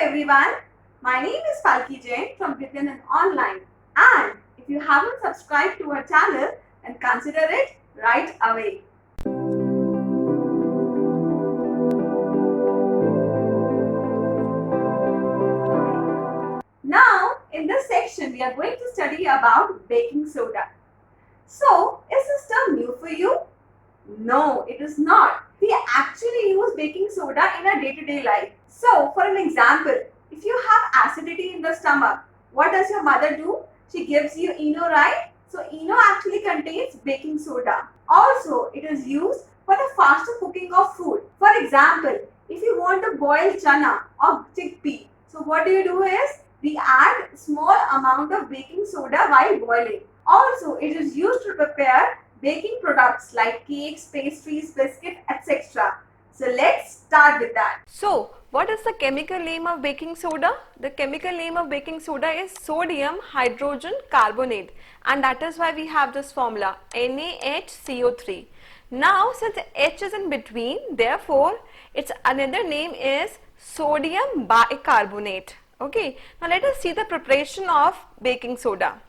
everyone, my name is Falki Jain from Vidyanan Online, and if you haven't subscribed to our channel, then consider it right away. Now, in this section, we are going to study about baking soda. So, is this term new for you? No, it is not. We actually use baking soda in our day-to-day life. So, for an example, if you have acidity in the stomach, what does your mother do? She gives you Eno, right? So, Eno actually contains baking soda. Also, it is used for the faster cooking of food. For example, if you want to boil chana or chickpea, so what do is, we add small amount of baking soda while boiling. Also, it is used to prepare baking products like cakes, pastries, biscuits, etc. So let's start with that. So, what is the chemical name of baking soda? The chemical name of baking soda is sodium hydrogen carbonate, and that is why we have this formula NaHCO3. Now, since H is in between, therefore, its another name is sodium bicarbonate. Okay, now let us see the preparation of baking soda.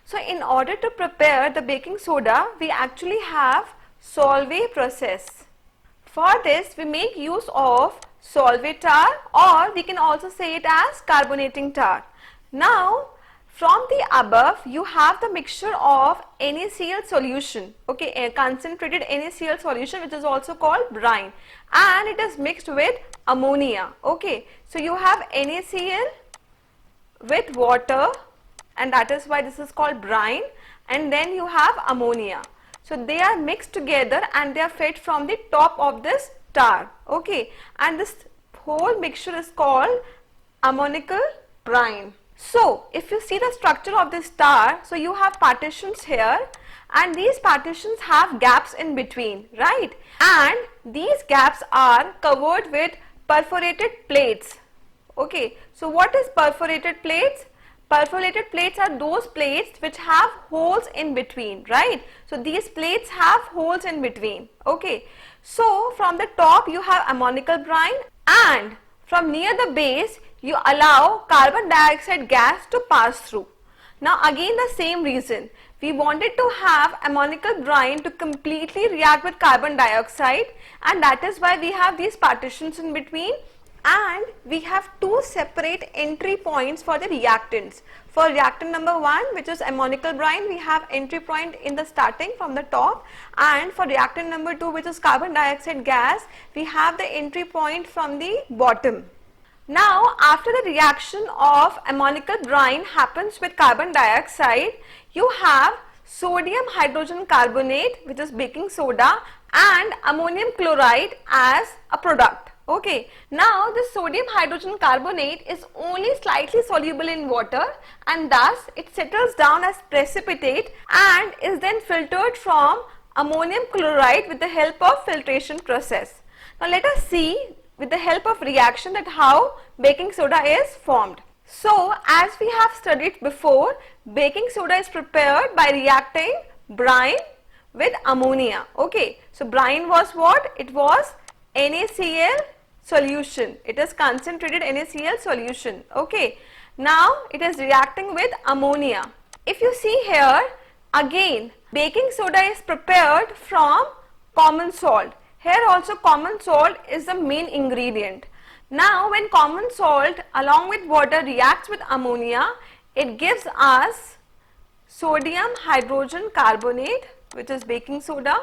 So, in order to prepare the baking soda, we actually have solvay process. For this, we make use of solvay tar, or we can also say it as carbonating tar. Now, from the above, you have the mixture of NaCl solution, okay, a concentrated NaCl solution, which is also called brine, and it is mixed with ammonia. Okay, so you have NaCl with water, and that is why this is called brine, and then you have ammonia. So they are mixed together and they are fed from the top of this tar, okay, and this whole mixture is called ammonical brine. So if you see the structure of this tar, so you have partitions here, and these partitions have gaps in between, right, and these gaps are covered with perforated plates. Okay, so what is perforated plates? Perforated plates are those plates which have holes in between, right? So these plates have holes in between. Okay, so from the top you have ammonical brine, and from near the base you allow carbon dioxide gas to pass through. Now again the same reason, we wanted to have ammonical brine to completely react with carbon dioxide, and that is why we have these partitions in between, and we have two separate entry points for the reactants. For reactant number 1, which is ammonical brine, we have entry point in the starting from the top, and for reactant number 2, which is carbon dioxide gas, we have the entry point from the bottom. Now, after the reaction of ammonical brine happens with carbon dioxide, you have sodium hydrogen carbonate, which is baking soda, and ammonium chloride as a product. Okay, now this sodium hydrogen carbonate is only slightly soluble in water, and thus it settles down as precipitate and is then filtered from ammonium chloride with the help of filtration process. Now let us see with the help of reaction that how baking soda is formed. So as we have studied before, baking soda is prepared by reacting brine with ammonia. Okay, so brine was what? It was NaCl solution. It is concentrated NaCl solution. Okay, now it is reacting with ammonia. If you see here, again baking soda is prepared from common salt. Here also common salt is the main ingredient. Now when common salt along with water reacts with ammonia, it gives us sodium hydrogen carbonate, which is baking soda,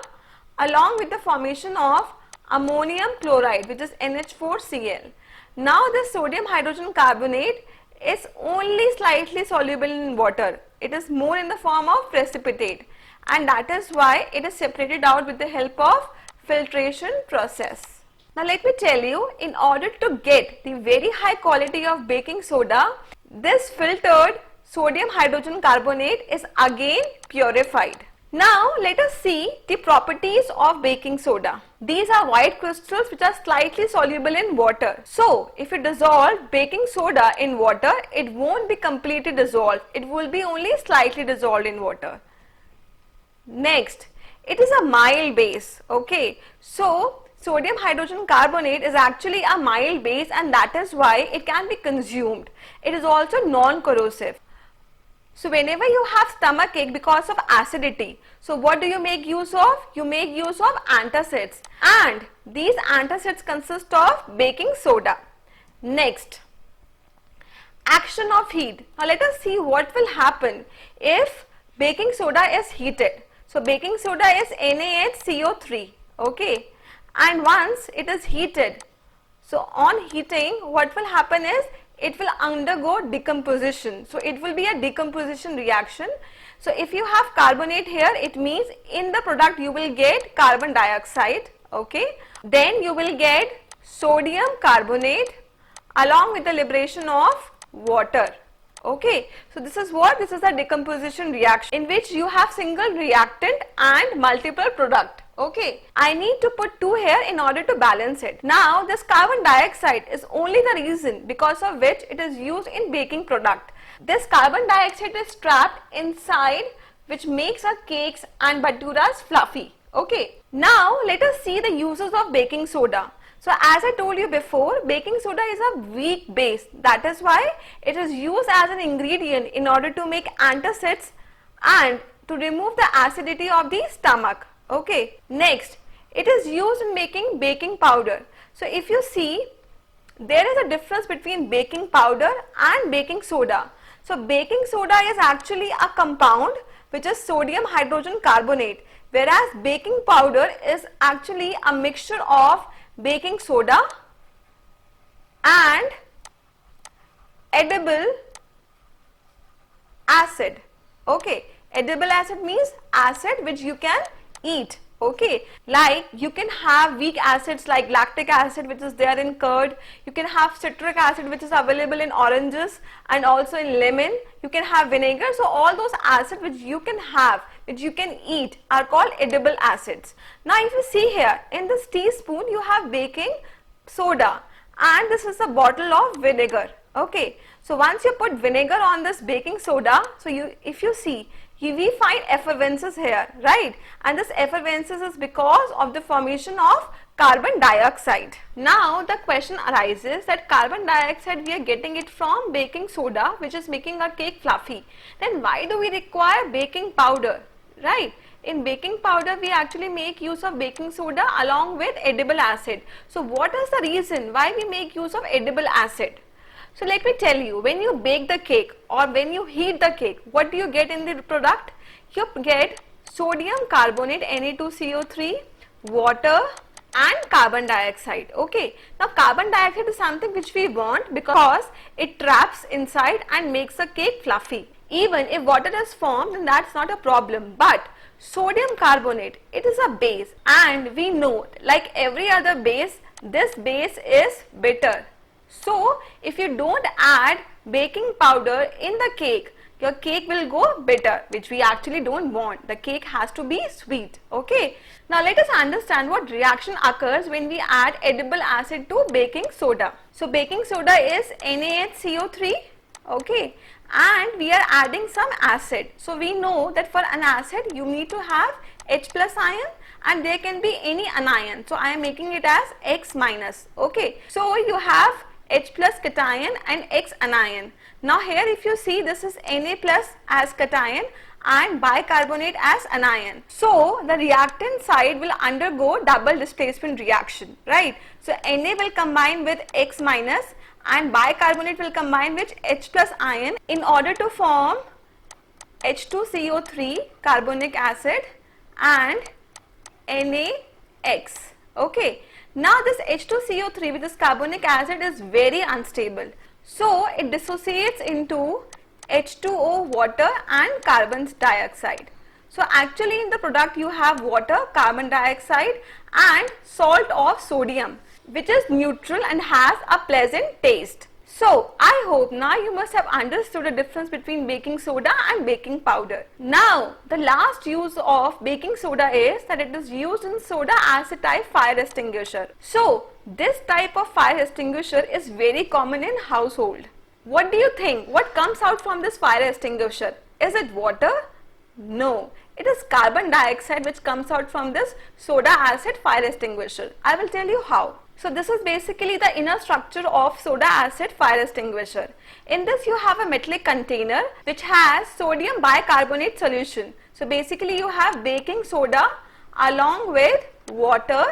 along with the formation of ammonium chloride, which is NH4Cl. Now this sodium hydrogen carbonate is only slightly soluble in water. It is more in the form of precipitate, and that is why it is separated out with the help of filtration process. Now let me tell you, in order to get the very high quality of baking soda, this filtered sodium hydrogen carbonate is again purified. Now let us see the properties of baking soda. These are white crystals which are slightly soluble in water. So if you dissolve baking soda in water, it won't be completely dissolved. It will be only slightly dissolved in water. Next, it is a mild base. Okay, so Sodium hydrogen carbonate is actually a mild base, and that is why it can be consumed. It is also non-corrosive. So whenever you have stomachache because of acidity, so what do you make use of? You make use of antacids, and these antacids consist of baking soda. Next, action of heat. Now let us see what will happen if baking soda is heated. So baking soda is NaHCO3, okay, and once it is heated, so on heating, what will happen is it will undergo decomposition. So it will be a decomposition reaction. So if you have carbonate here, it means in the product you will get carbon dioxide, okay, then you will get sodium carbonate along with the liberation of water. Okay, so this is what? This is a decomposition reaction in which you have single reactant and multiple product. Okay, I need to put 2 here in order to balance it. Now this carbon dioxide is only the reason because of which it is used in baking product. This carbon dioxide is trapped inside, which makes our cakes and bhaturas fluffy. Okay, now let us see the uses of baking soda. So as I told you before, baking soda is a weak base. That is why it is used as an ingredient in order to make antacids and to remove the acidity of the stomach. Okay. Next, it is used in making baking powder. So if you see, there is a difference between baking powder and baking soda. So baking soda is actually a compound which is sodium hydrogen carbonate, whereas baking powder is actually a mixture of baking soda and edible acid. Okay, edible acid means acid which you can eat. Okay, like you can have weak acids like lactic acid which is there in curd, you can have citric acid which is available in oranges and also in lemon, you can have vinegar. So all those acids which you can have, which you can eat, are called edible acids. Now if you see here, in this teaspoon you have baking soda and this is a bottle of vinegar. Okay, so once you put vinegar on this baking soda, so if you see, we find effervescence here, right? And this effervescence is because of the formation of carbon dioxide. Now the question arises that carbon dioxide we are getting it from baking soda, which is making our cake fluffy. Then why do we require baking powder, right? In baking powder we actually make use of baking soda along with edible acid. So what is the reason why we make use of edible acid? So let me tell you, when you bake the cake or when you heat the cake, what do you get in the product? You get sodium carbonate, Na2CO3, water and carbon dioxide. Okay, now carbon dioxide is something which we want because it traps inside and makes the cake fluffy. Even if water is formed, then that's not a problem, but sodium carbonate, it is a base, and we know, like every other base, this base is bitter. So if you don't add baking powder in the cake, your cake will go bitter, which we actually don't want. The cake has to be sweet. Okay. Now let us understand what reaction occurs when we add edible acid to baking soda. So baking soda is NaHCO3, okay, and we are adding some acid. So we know that for an acid you need to have H plus ion and there can be any anion. So I am making it as X minus. Okay. So you have H plus cation and X anion. Now here if you see, this is Na plus as cation and bicarbonate as anion. So the reactant side will undergo double displacement reaction, right? So Na will combine with X minus and bicarbonate will combine with H plus ion in order to form H2CO3 carbonic acid and NaX. Okay. Now this H2CO3 with this carbonic acid is very unstable. So it dissociates into H2O water and carbon dioxide. So actually in the product you have water, carbon dioxide and salt of sodium, which is neutral and has a pleasant taste. So I hope now you must have understood the difference between baking soda and baking powder. Now the last use of baking soda is that it is used in soda acetyl fire extinguisher. So this type of fire extinguisher is very common in household. What do you think? What comes out from this fire extinguisher? Is it water? No, It is carbon dioxide which comes out from this soda acid fire extinguisher. I will tell you how. So this is basically the inner structure of soda acid fire extinguisher. In this you have a metallic container which has sodium bicarbonate solution. So basically you have baking soda along with water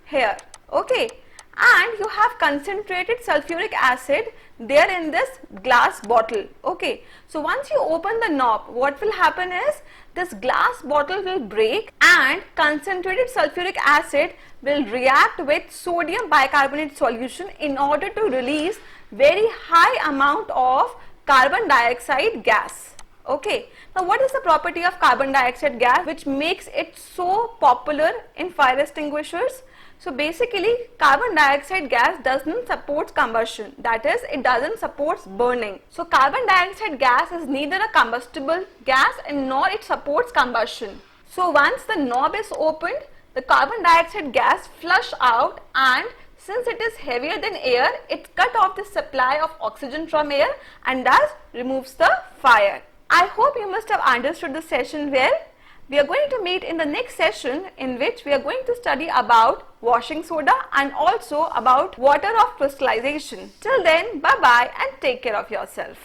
here, okay, and you have concentrated sulfuric acid there in this glass bottle, okay. So once you open the knob, what will happen is this glass bottle will break and concentrated sulfuric acid will react with sodium bicarbonate solution in order to release very high amount of carbon dioxide gas. Okay, now what is the property of carbon dioxide gas which makes it so popular in fire extinguishers? So basically carbon dioxide gas doesn't support combustion, that is it doesn't support burning. So carbon dioxide gas is neither a combustible gas and nor it supports combustion. So once the knob is opened, the carbon dioxide gas flush out, and since it is heavier than air, it cut off the supply of oxygen from air and thus removes the fire. I hope you must have understood the session well. We are going to meet in the next session in which we are going to study about washing soda and also about water of crystallization. Till then, bye bye and take care of yourself.